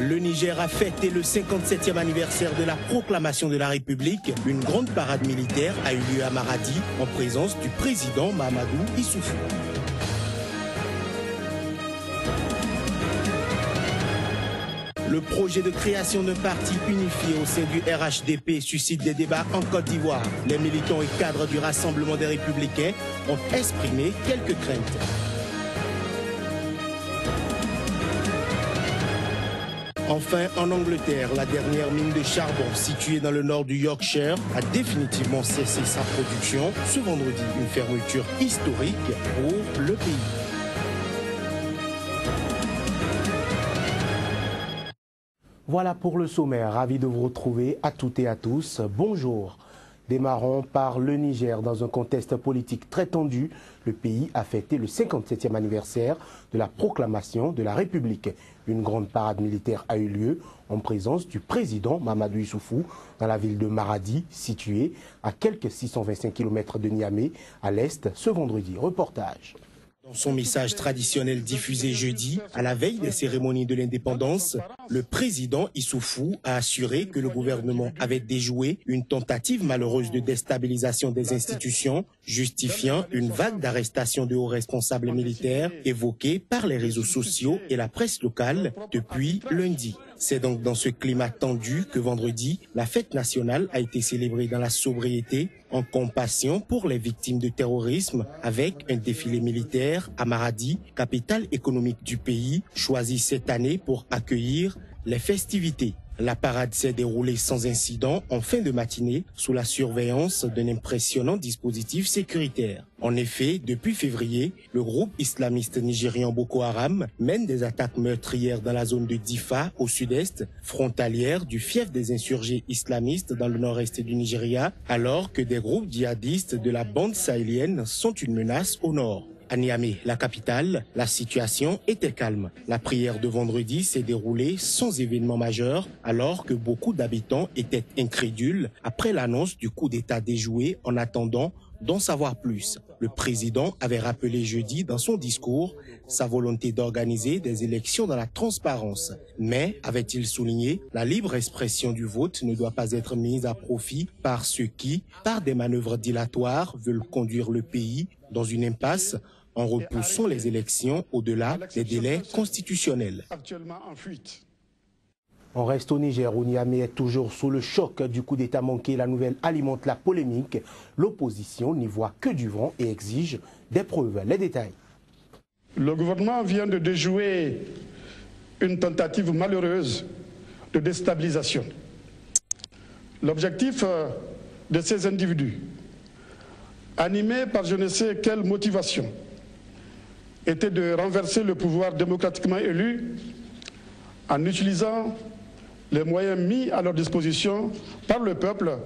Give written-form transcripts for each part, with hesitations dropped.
Le Niger a fêté le 57e anniversaire de la proclamation de la République. Une grande parade militaire a eu lieu à Maradi en présence du président Mahamadou Issoufou. Le projet de création d'un parti unifié au sein du RHDP suscite des débats en Côte d'Ivoire. Les militants et cadres du Rassemblement des Républicains ont exprimé quelques craintes. Enfin, en Angleterre, la dernière mine de charbon située dans le nord du Yorkshire a définitivement cessé sa production. Ce vendredi, une fermeture historique pour le pays. Voilà pour le sommaire. Ravi de vous retrouver à toutes et à tous. Bonjour. Démarrons par le Niger. Dans un contexte politique très tendu, le pays a fêté le 57e anniversaire de la proclamation de la République. Une grande parade militaire a eu lieu en présence du président Mahamadou Issoufou dans la ville de Maradi, située à quelques 625 km de Niamey, à l'est, ce vendredi. Reportage. Dans son message traditionnel diffusé jeudi, à la veille des cérémonies de l'indépendance, le président Issoufou a assuré que le gouvernement avait déjoué une tentative malheureuse de déstabilisation des institutions, justifiant une vague d'arrestations de hauts responsables militaires évoquée par les réseaux sociaux et la presse locale depuis lundi. C'est donc dans ce climat tendu que vendredi, la fête nationale a été célébrée dans la sobriété, en compassion pour les victimes de terrorisme, avec un défilé militaire à Maradi, capitale économique du pays, choisi cette année pour accueillir les festivités. La parade s'est déroulée sans incident en fin de matinée sous la surveillance d'un impressionnant dispositif sécuritaire. En effet, depuis février, le groupe islamiste nigérian Boko Haram mène des attaques meurtrières dans la zone de Difa au sud-est, frontalière du fief des insurgés islamistes dans le nord-est du Nigeria, alors que des groupes djihadistes de la bande sahélienne sont une menace au nord. À Niamey, la capitale, la situation était calme. La prière de vendredi s'est déroulée sans événement majeur, alors que beaucoup d'habitants étaient incrédules après l'annonce du coup d'État déjoué en attendant d'en savoir plus. Le président avait rappelé jeudi dans son discours sa volonté d'organiser des élections dans la transparence. Mais, avait-il souligné, la libre expression du vote ne doit pas être mise à profit par ceux qui, par des manœuvres dilatoires, veulent conduire le pays dans une impasse en repoussant les élections au-delà des délais constitutionnels. On reste au Niger, où Niamey est toujours sous le choc du coup d'État manqué. La nouvelle alimente la polémique. L'opposition n'y voit que du vent et exige des preuves. Les détails. Le gouvernement vient de déjouer une tentative malheureuse de déstabilisation. L'objectif de ces individus, animés par je ne sais quelle motivation, était de renverser le pouvoir démocratiquement élu en utilisant les moyens mis à leur disposition par le peuple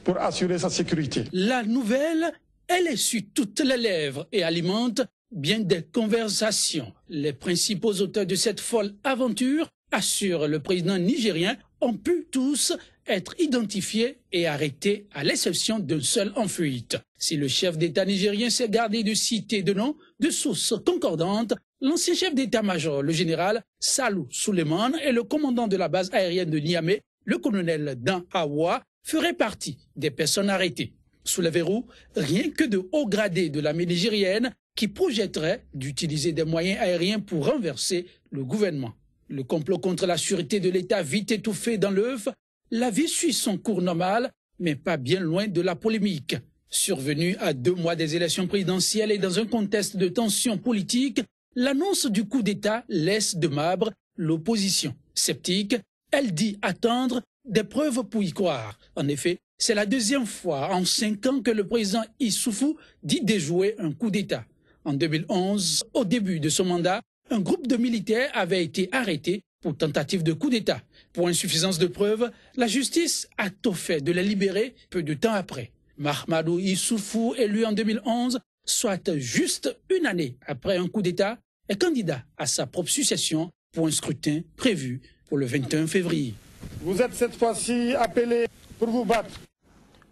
pour assurer sa sécurité. La nouvelle, elle est sur toutes les lèvres et alimente bien des conversations. Les principaux auteurs de cette folle aventure, assure le président nigérien, ont pu tous être identifiés et arrêtés à l'exception d'un seul en fuite. Si le chef d'État nigérien s'est gardé de citer de noms de sources concordantes, l'ancien chef d'état-major, le général Salou Souleymane, et le commandant de la base aérienne de Niamey, le colonel Dan Awa, feraient partie des personnes arrêtées. Sous le verrou, rien que de hauts gradés de l'armée nigérienne qui projetteraient d'utiliser des moyens aériens pour renverser le gouvernement. Le complot contre la sûreté de l'État vite étouffé dans l'œuf, la vie suit son cours normal, mais pas bien loin de la polémique. Survenue à 2 mois des élections présidentielles et dans un contexte de tension politique, l'annonce du coup d'État laisse de marbre l'opposition. Sceptique, elle dit attendre des preuves pour y croire. En effet, c'est la 2e fois en 5 ans que le président Issoufou dit déjouer un coup d'État. En 2011, au début de son mandat, un groupe de militaires avait été arrêté pour tentative de coup d'État. Pour insuffisance de preuves, la justice a tout fait de les libérer peu de temps après. Mahamadou Issoufou, élu en 2011, soit juste une année après un coup d'État, est candidat à sa propre succession pour un scrutin prévu pour le 21 février. Vous êtes cette fois-ci appelés pour vous battre.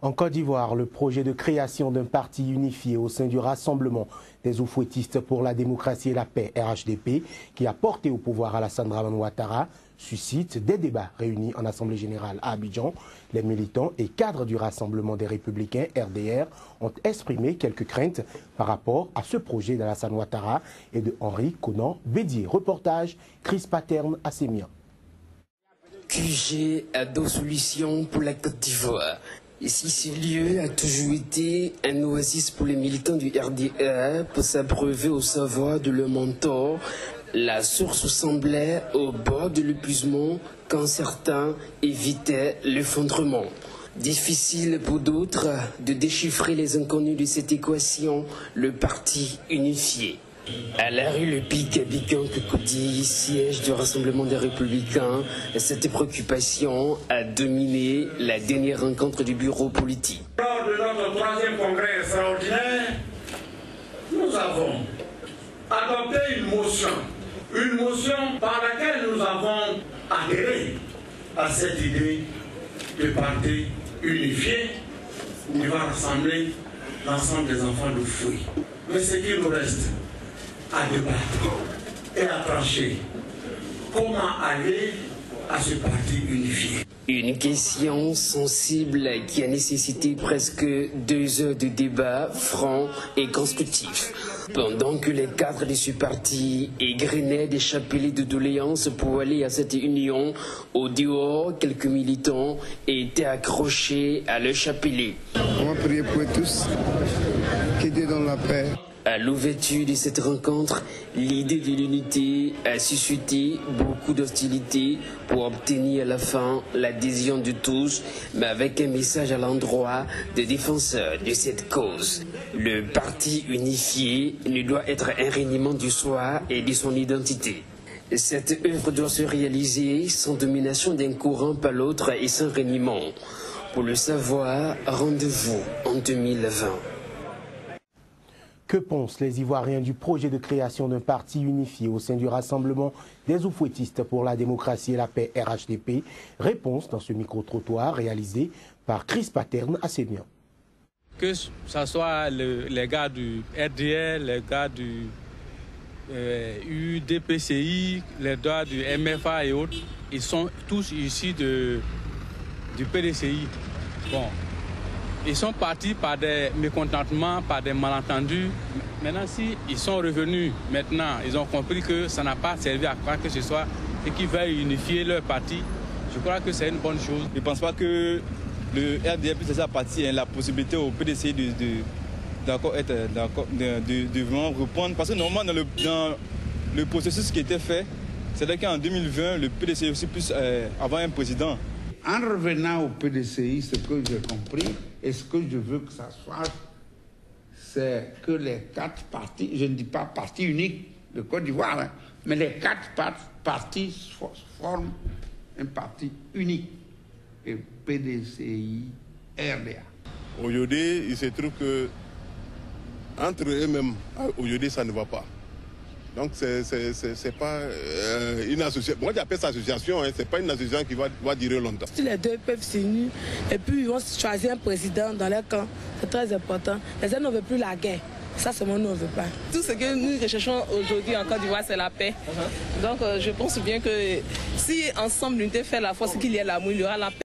En Côte d'Ivoire, le projet de création d'un parti unifié au sein du Rassemblement des Oufouettistes pour la démocratie et la paix, RHDP, qui a porté au pouvoir Alassane Dramane Ouattara, suscite des débats réunis en Assemblée générale à Abidjan. Les militants et cadres du Rassemblement des Républicains, RDR, ont exprimé quelques craintes par rapport à ce projet d'Alassane Ouattara et de Henri Konan Bédier. Reportage Chris Paterne à Sémien. QG a deux solutions pour la Côte d'Ivoire. Ici, ce lieu a toujours été un oasis pour les militants du RDR pour s'abreuver au savoir de leur mentor. La source semblait au bord de l'épuisement quand certains évitaient l'effondrement. Difficile pour d'autres de déchiffrer les inconnus de cette équation, le parti unifié. À la rue Le Pic, Abidjan, Cocody, siège du Rassemblement des Républicains, cette préoccupation a dominé la dernière rencontre du bureau politique. Lors de notre troisième congrès extraordinaire, nous avons adopté une motion par laquelle nous avons adhéré à cette idée de parti unifié qui va rassembler l'ensemble des enfants de Fouille. Mais ce qui nous reste à débattre et à trancher, comment aller à ce parti unifié. Une question sensible qui a nécessité presque 2 heures de débat franc et constructif. Pendant que les cadres de ce parti égrenaient des chapelets de doléances pour aller à cette union, au dehors, quelques militants étaient accrochés à leur chapelet. On va prier pour eux tous, qui étaient dans la paix. À l'ouverture de cette rencontre, l'idée de l'unité a suscité beaucoup d'hostilité pour obtenir à la fin l'adhésion de tous, mais avec un message à l'endroit des défenseurs de cette cause. Le parti unifié ne doit être un reniement du soi et de son identité. Cette œuvre doit se réaliser sans domination d'un courant par l'autre et sans reniement. Pour le savoir, rendez-vous en 2020. Que pensent les Ivoiriens du projet de création d'un parti unifié au sein du Rassemblement des Oufouettistes pour la démocratie et la paix, RHDP? Réponse dans ce micro-trottoir réalisé par Chris Paterne à Sémien. Que ce soit les gars du RDR, les gars du UDPCI, les gars du MFA et autres, ils sont tous issus du PDCI. Bon. Ils sont partis par des mécontentements, par des malentendus. Maintenant, s'ils sont revenus, maintenant, ils ont compris que ça n'a pas servi à quoi que ce soit et qu'ils veulent unifier leur parti. Je crois que c'est une bonne chose. Je ne pense pas que le RDR puisse laisser à partir la possibilité au PDCI de vraiment reprendre. Parce que normalement, dans le processus qui était fait, c'est qu'en 2020, le PDCI aussi puisse avoir un président. En revenant au PDCI, ce que j'ai compris et ce que je veux que ça soit, c'est que les 4 partis, je ne dis pas parti unique de Côte d'Ivoire, hein, mais les 4 partis forment un parti unique, et PDCI, RDA. Aujourd'hui, il se trouve que entre eux-mêmes, aujourd'hui, ça ne va pas. Donc, c'est pas une association. Moi, j'appelle ça association, hein. C'est pas une association qui va durer longtemps. Si les deux peuvent s'unir et puis ils vont choisir un président dans leur camp, c'est très important. Les uns ne veulent plus la guerre. Ça, c'est moi, nous ne veut pas. Tout ce que nous recherchons aujourd'hui en Côte d'Ivoire, c'est la paix. Donc, je pense bien que si ensemble l'unité fait la force, qu'il y ait l'amour, il y aura la paix.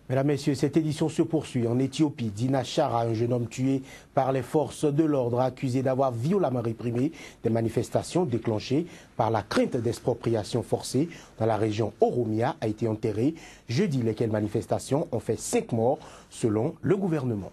Mesdames, Messieurs, cette édition se poursuit. En Éthiopie, Dina Chara, un jeune homme tué par les forces de l'ordre, accusé d'avoir violemment réprimé des manifestations déclenchées par la crainte d'expropriation forcée dans la région Oromia, a été enterré. Jeudi, lesquelles manifestations ont fait 5 morts, selon le gouvernement.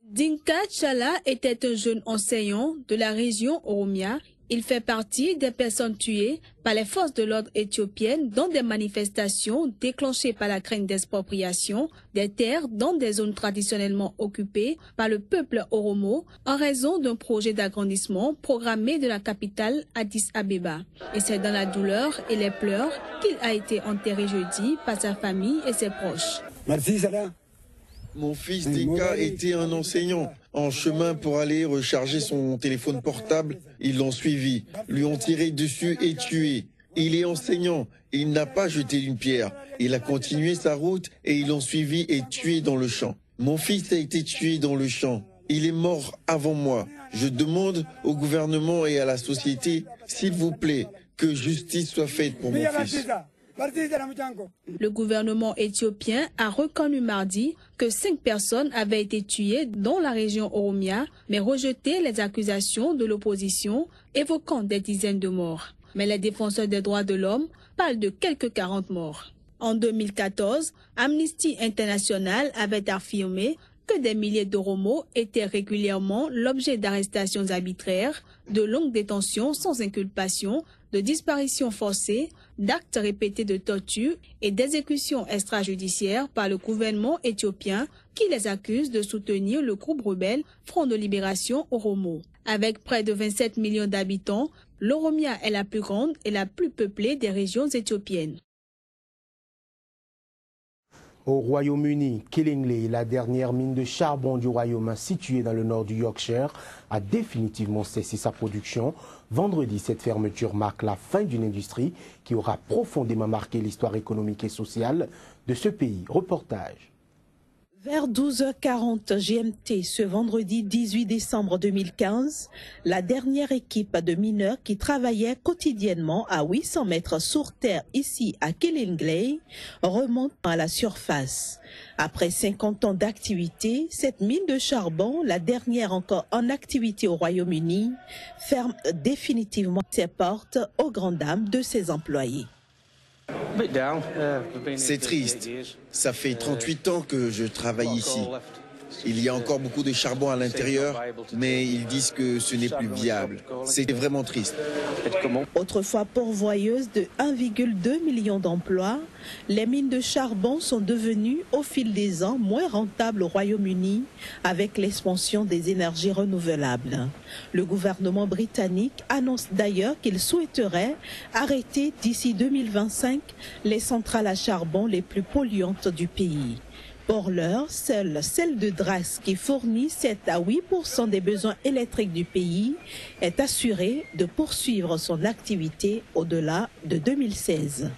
Dinka Chala était un jeune enseignant de la région Oromia. Il fait partie des personnes tuées par les forces de l'ordre éthiopiennes dans des manifestations déclenchées par la crainte d'expropriation des terres dans des zones traditionnellement occupées par le peuple Oromo en raison d'un projet d'agrandissement programmé de la capitale Addis Abeba. Et c'est dans la douleur et les pleurs qu'il a été enterré jeudi par sa famille et ses proches. Merci, Salah. Mon fils Dinka était un enseignant. En chemin pour aller recharger son téléphone portable, ils l'ont suivi, lui ont tiré dessus et tué. Il est enseignant, il n'a pas jeté une pierre. Il a continué sa route et ils l'ont suivi et tué dans le champ. Mon fils a été tué dans le champ. Il est mort avant moi. Je demande au gouvernement et à la société, s'il vous plaît, que justice soit faite pour mon fils. Le gouvernement éthiopien a reconnu mardi que 5 personnes avaient été tuées dans la région Oromia, mais rejeté les accusations de l'opposition évoquant des dizaines de morts. Mais les défenseurs des droits de l'homme parlent de quelques 40 morts. En 2014, Amnesty International avait affirmé que des milliers d'Oromos étaient régulièrement l'objet d'arrestations arbitraires, de longues détentions sans inculpation, de disparitions forcées, d'actes répétés de torture et d'exécutions extrajudiciaires par le gouvernement éthiopien qui les accuse de soutenir le groupe rebelle Front de Libération Oromo. Avec près de 27 millions d'habitants, l'Oromia est la plus grande et la plus peuplée des régions éthiopiennes. Au Royaume-Uni, Killingley, la dernière mine de charbon du Royaume située dans le nord du Yorkshire, a définitivement cessé sa production. Vendredi, cette fermeture marque la fin d'une industrie qui aura profondément marqué l'histoire économique et sociale de ce pays. Reportage. Vers 12h40 GMT ce vendredi 18 décembre 2015, la dernière équipe de mineurs qui travaillait quotidiennement à 800 mètres sous terre ici à Killingley remonte à la surface. Après 50 ans d'activité, cette mine de charbon, la dernière encore en activité au Royaume-Uni, ferme définitivement ses portes aux grandes dames de ses employés. C'est triste. Ça fait 38 ans que je travaille ici. Il y a encore beaucoup de charbon à l'intérieur, mais ils disent que ce n'est plus viable. C'est vraiment triste. Autrefois pourvoyeuse de 1,2 million d'emplois, les mines de charbon sont devenues au fil des ans moins rentables au Royaume-Uni avec l'expansion des énergies renouvelables. Le gouvernement britannique annonce d'ailleurs qu'il souhaiterait arrêter d'ici 2025 les centrales à charbon les plus polluantes du pays. Pour l'heure, seule celle de Drax, qui fournit 7 à 8% des besoins électriques du pays, est assurée de poursuivre son activité au-delà de 2016.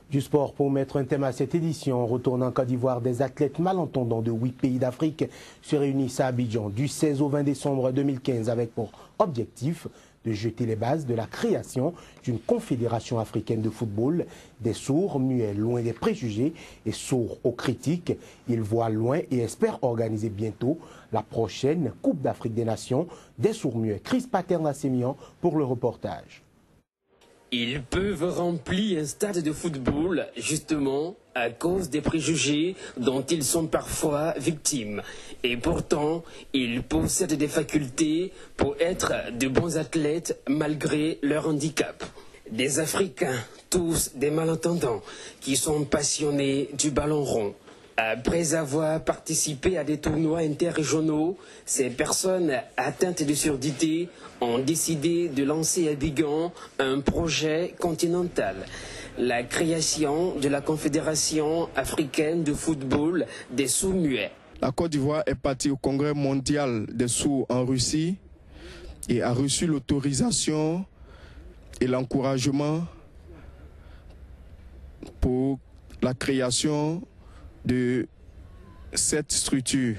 Du sport, pour mettre un thème à cette édition, on retourne en Côte d'Ivoire. Des athlètes malentendants de 8 pays d'Afrique se réunissent à Abidjan du 16 au 20 décembre 2015 avec pour objectif de jeter les bases de la création d'une confédération africaine de football. Des sourds muets, loin des préjugés et sourds aux critiques, ils voient loin et espèrent organiser bientôt la prochaine Coupe d'Afrique des Nations des sourds muets. Chris Paterna-Sémian pour le reportage. Ils peuvent remplir un stade de football, justement, à cause des préjugés dont ils sont parfois victimes. Et pourtant, ils possèdent des facultés pour être de bons athlètes malgré leur handicap. Des Africains, tous des malentendants, qui sont passionnés du ballon rond. Après avoir participé à des tournois interrégionaux, ces personnes atteintes de surdité ont décidé de lancer à Abidjan un projet continental. La création de la Confédération africaine de football des sourds-muets. La Côte d'Ivoire est partie au Congrès mondial des sourds en Russie et a reçu l'autorisation et l'encouragement pour la création de cette structure.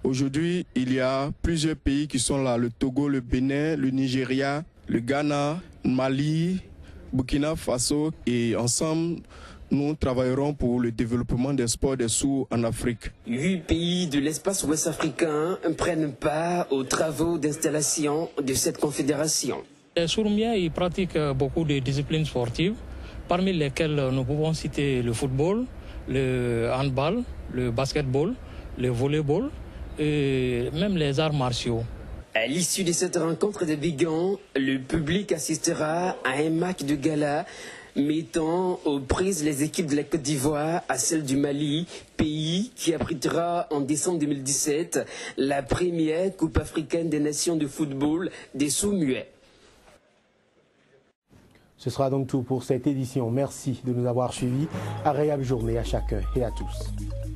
Aujourd'hui, il y a plusieurs pays qui sont là, le Togo, le Bénin, le Nigeria, le Ghana, Mali, Burkina Faso, et ensemble, nous travaillerons pour le développement des sports des sourds en Afrique. 8 pays de l'espace ouest africain prennent part aux travaux d'installation de cette confédération. Les sourds-muets, ils pratiquent beaucoup de disciplines sportives, parmi lesquelles nous pouvons citer le football, le handball, le basketball, le volleyball et même les arts martiaux. À l'issue de cette rencontre d'Abidjan, le public assistera à un match de gala mettant aux prises les équipes de la Côte d'Ivoire à celle du Mali, pays qui abritera en décembre 2017 la première Coupe africaine des nations de football des sourds-muets. Ce sera donc tout pour cette édition. Merci de nous avoir suivis. Agréable journée à chacun et à tous.